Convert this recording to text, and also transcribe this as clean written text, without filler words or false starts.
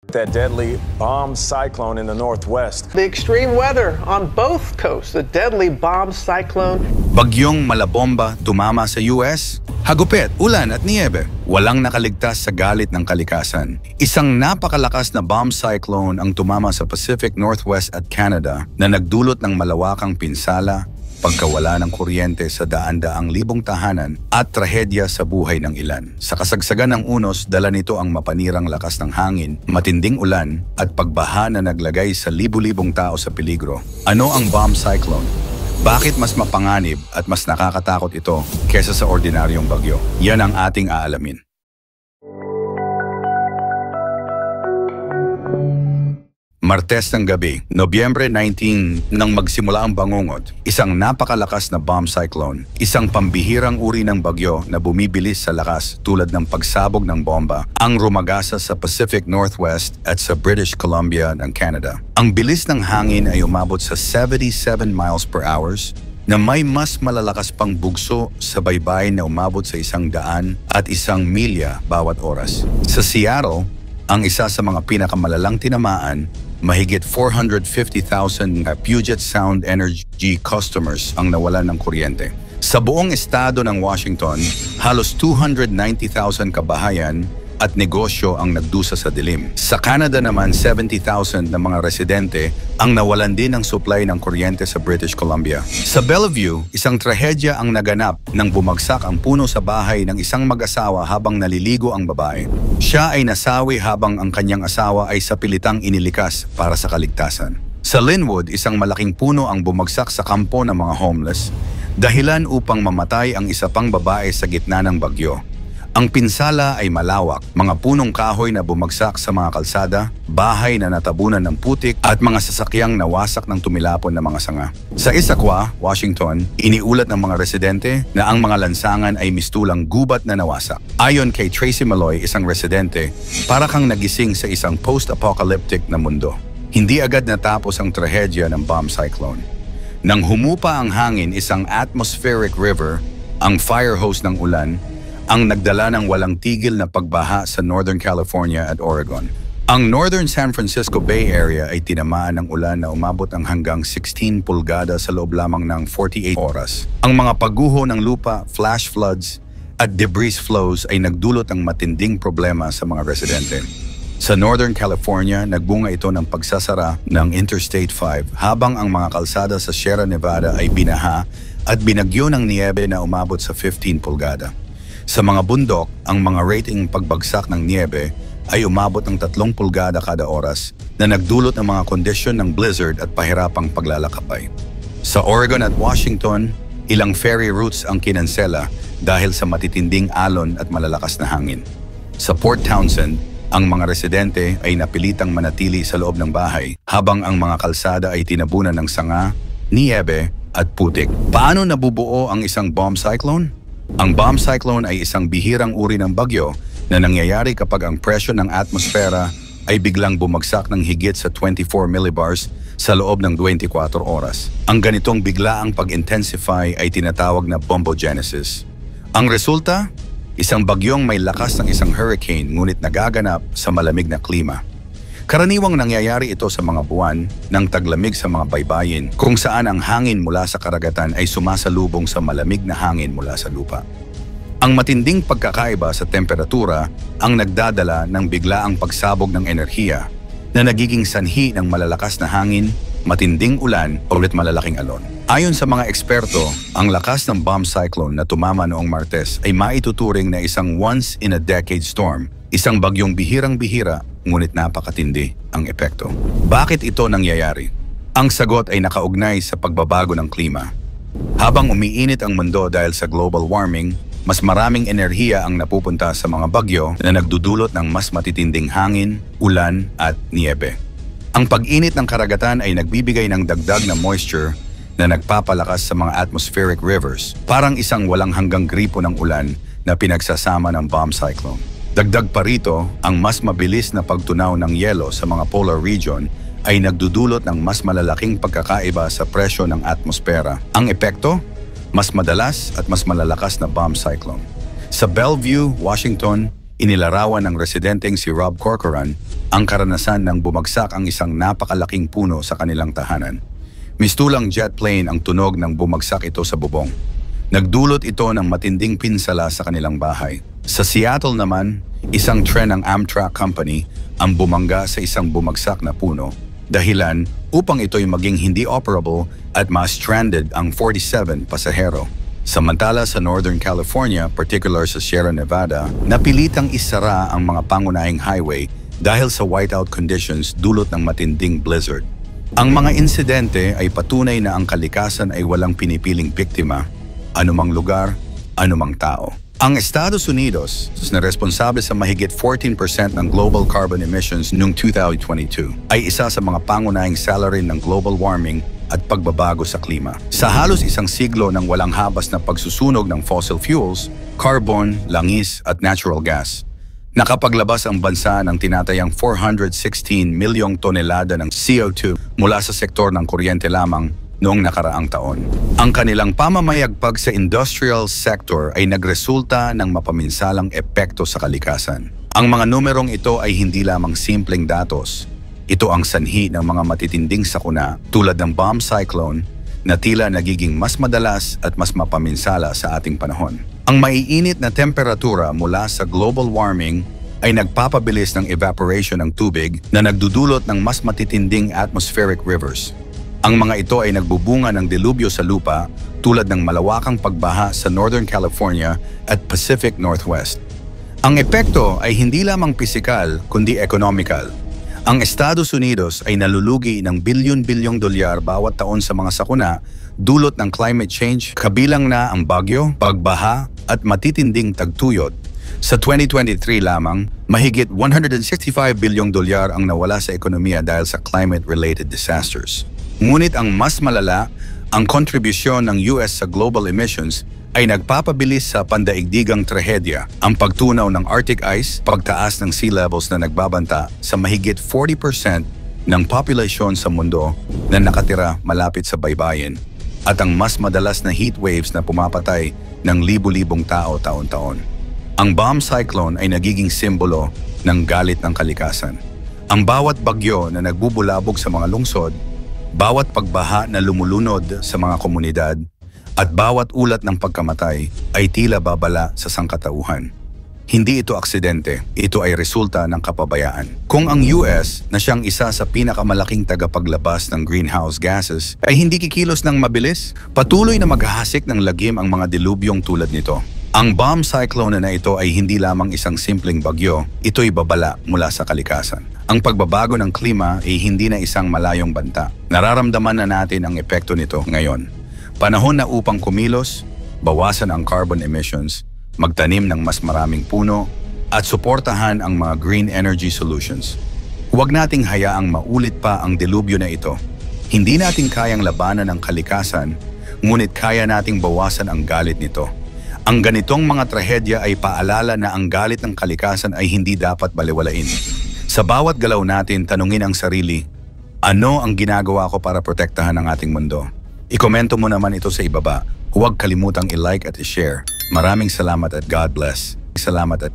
That deadly bomb cyclone in the northwest. The extreme weather on both coasts, the deadly bomb cyclone. Bagyong Malabomba tumama sa US. Hagupit, ulan at niyebe. Walang nakaligtas sa galit ng kalikasan. Isang napakalakas na bomb cyclone ang tumama sa Pacific Northwest at Canada na nagdulot ng malawakang pinsala, pagkawala ng kuryente sa daan-daang libong tahanan at trahedya sa buhay ng ilan. Sa kasagsagan ng unos, dala nito ang mapanirang lakas ng hangin, matinding ulan at pagbaha na naglagay sa libu-libong tao sa peligro. Ano ang bomb cyclone? Bakit mas mapanganib at mas nakakatakot ito kesa sa ordinaryong bagyo? Yan ang ating aalamin. Martes ng gabi, Nobyembre 19, nang magsimula ang bangungot, isang napakalakas na bomb cyclone, isang pambihirang uri ng bagyo na bumibilis sa lakas tulad ng pagsabog ng bomba, ang rumagasa sa Pacific Northwest at sa British Columbia ng Canada. Ang bilis ng hangin ay umabot sa 77 miles per hour na may mas malalakas pang bugso sa baybayin na umabot sa 100 at 1 milya bawat oras. Sa Seattle, ang isa sa mga pinakamalalang tinamaan, mahigit 450,000 Puget Sound Energy customers ang nawalan ng kuryente. Sa buong estado ng Washington, halos 290,000 kabahayan at negosyo ang nagdusa sa dilim. Sa Canada naman, 70,000 na mga residente ang nawalan din ng supply ng kuryente sa British Columbia. Sa Bellevue, isang trahedya ang naganap nang bumagsak ang puno sa bahay ng isang mag-asawa habang naliligo ang babae. Siya ay nasawi habang ang kanyang asawa ay sa pilitang inilikas para sa kaligtasan. Sa Linwood, isang malaking puno ang bumagsak sa kampo ng mga homeless, dahilan upang mamatay ang isa pang babae sa gitna ng bagyo. Ang pinsala ay malawak, mga punong kahoy na bumagsak sa mga kalsada, bahay na natabunan ng putik at mga sasakyang nawasak ng tumilapon na mga sanga. Sa Issaquah, Washington, iniulat ng mga residente na ang mga lansangan ay mistulang gubat na nawasak. Ayon kay Tracy Malloy, isang residente, para kang nagising sa isang post-apocalyptic na mundo. Hindi agad natapos ang trahedya ng bomb cyclone. Nang humupa ang hangin, isang atmospheric river, ang fire hose ng ulan, ang nagdala ng walang tigil na pagbaha sa Northern California at Oregon. Ang Northern San Francisco Bay Area ay tinamaan ng ulan na umabot ang hanggang 16 pulgada sa loob lamang ng 48 oras. Ang mga pagguho ng lupa, flash floods at debris flows ay nagdulot ng matinding problema sa mga residente. Sa Northern California, nagbunga ito ng pagsasara ng Interstate 5 habang ang mga kalsada sa Sierra Nevada ay binaha at binagyo ng niyebe na umabot sa 15 pulgada. Sa mga bundok, ang mga rating pagbagsak ng niyebe ay umabot ng 3 pulgada kada oras na nagdulot ng mga kondisyon ng blizzard at pahirapang paglalakbay. Sa Oregon at Washington, ilang ferry routes ang kinansela dahil sa matitinding alon at malalakas na hangin. Sa Port Townsend, ang mga residente ay napilitang manatili sa loob ng bahay habang ang mga kalsada ay tinabunan ng sanga, niyebe at putik. Paano nabubuo ang isang bomb cyclone? Ang bomb cyclone ay isang bihirang uri ng bagyo na nangyayari kapag ang presyo ng atmosfera ay biglang bumagsak ng higit sa 24 millibars sa loob ng 24 oras. Ang ganitong biglaang pag-intensify ay tinatawag na bombogenesis. Ang resulta? Isang bagyong may lakas ng isang hurricane ngunit nagaganap sa malamig na klima. Karaniwang nangyayari ito sa mga buwan ng taglamig sa mga baybayin kung saan ang hangin mula sa karagatan ay sumasalubong sa malamig na hangin mula sa lupa. Ang matinding pagkakaiba sa temperatura ang nagdadala ng biglaang pagsabog ng enerhiya na nagiging sanhi ng malalakas na hangin, matinding ulan o malalaking alon. Ayon sa mga eksperto, ang lakas ng bomb cyclone na tumama noong Martes ay maituturing na isang once-in-a-decade storm, isang bagyong bihirang-bihira ngunit napakatindi ang epekto. Bakit ito nangyayari? Ang sagot ay nakaugnay sa pagbabago ng klima. Habang umiinit ang mundo dahil sa global warming, mas maraming enerhiya ang napupunta sa mga bagyo na nagdudulot ng mas matitinding hangin, ulan at niyebe. Ang pag-init ng karagatan ay nagbibigay ng dagdag na moisture na nagpapalakas sa mga atmospheric rivers, parang isang walang hanggang gripo ng ulan na pinagsasama ng bomb cyclone. Dagdag pa rito, ang mas mabilis na pagtunaw ng yelo sa mga polar region ay nagdudulot ng mas malalaking pagkakaiba sa presyo ng atmosfera. Ang epekto? Mas madalas at mas malalakas na bomb cyclone. Sa Bellevue, Washington, inilarawan ng residenteng si Rob Corcoran ang karanasan ng bumagsak ang isang napakalaking puno sa kanilang tahanan. Mistulang jet plane ang tunog ng bumagsak ito sa bubong. Nagdulot ito ng matinding pinsala sa kanilang bahay. Sa Seattle naman, isang tren ng Amtrak Company ang bumangga sa isang bumagsak na puno. Dahilan upang ito'y maging hindi operable at ma-stranded ang 47 pasahero. Samantala sa Northern California, particular sa Sierra Nevada, napilitang isara ang mga pangunahing highway dahil sa whiteout conditions dulot ng matinding blizzard. Ang mga insidente ay patunay na ang kalikasan ay walang pinipiling biktima, anumang lugar, anumang tao. Ang Estados Unidos na responsable sa mahigit 14% ng global carbon emissions noong 2022 ay isa sa mga pangunahing salarin ng global warming at pagbabago sa klima. Sa halos isang siglo ng walang habas na pagsusunog ng fossil fuels, carbon, langis at natural gas, nakapaglabas ang bansa ng tinatayang 416 milyong tonelada ng CO2 mula sa sektor ng kuryente lamang noong nakaraang taon. Ang kanilang pamamayagpag sa industrial sector ay nagresulta ng mapaminsalang epekto sa kalikasan. Ang mga numerong ito ay hindi lamang simpleng datos. Ito ang sanhi ng mga matitinding sakuna tulad ng bomb cyclone na tila nagiging mas madalas at mas mapaminsala sa ating panahon. Ang maiinit na temperatura mula sa global warming ay nagpapabilis ng evaporation ng tubig na nagdudulot ng mas matitinding atmospheric rivers. Ang mga ito ay nagbubunga ng delubyo sa lupa tulad ng malawakang pagbaha sa Northern California at Pacific Northwest. Ang epekto ay hindi lamang pisikal kundi economical. Ang Estados Unidos ay nalulugi ng bilyon-bilyong dolyar bawat taon sa mga sakuna dulot ng climate change, kabilang na ang bagyo, pagbaha at matitinding tagtuyot. Sa 2023 lamang, mahigit 165 bilyong dolyar ang nawala sa ekonomiya dahil sa climate-related disasters. Ngunit ang mas malala, ang kontribusyon ng US sa global emissions ay nagpapabilis sa pandaigdigang trahedya, ang pagtunaw ng Arctic ice, pagtaas ng sea levels na nagbabanta sa mahigit 40% ng populasyon sa mundo na nakatira malapit sa baybayin, at ang mas madalas na heat waves na pumapatay ng libu-libong tao taon-taon. Ang bomb cyclone ay nagiging simbolo ng galit ng kalikasan. Ang bawat bagyo na nagbubulabog sa mga lungsod, bawat pagbaha na lumulunod sa mga komunidad, at bawat ulat ng pagkamatay ay tila babala sa sangkatauhan. Hindi ito aksidente, ito ay resulta ng kapabayaan. Kung ang US na siyang isa sa pinakamalaking tagapaglabas ng greenhouse gases ay hindi kikilos ng mabilis, patuloy na maghahasik ng lagim ang mga dilubyong tulad nito. Ang bomb cyclone na ito ay hindi lamang isang simpleng bagyo, ito'y babala mula sa kalikasan. Ang pagbabago ng klima ay hindi na isang malayong banta. Nararamdaman na natin ang epekto nito ngayon. Panahon na upang kumilos, bawasan ang carbon emissions, magtanim ng mas maraming puno, at suportahan ang mga green energy solutions. Huwag nating hayaang maulit pa ang delubyo na ito. Hindi natin kayang labanan ang kalikasan, ngunit kaya nating bawasan ang galit nito. Ang ganitong mga trahedya ay paalala na ang galit ng kalikasan ay hindi dapat balewalain. Sa bawat galaw natin, tanungin ang sarili, ano ang ginagawa ko para protektahan ang ating mundo? Ikomento mo naman ito sa ibaba. Huwag kalimutang i-like at i-share. Maraming salamat at God bless. Salamat at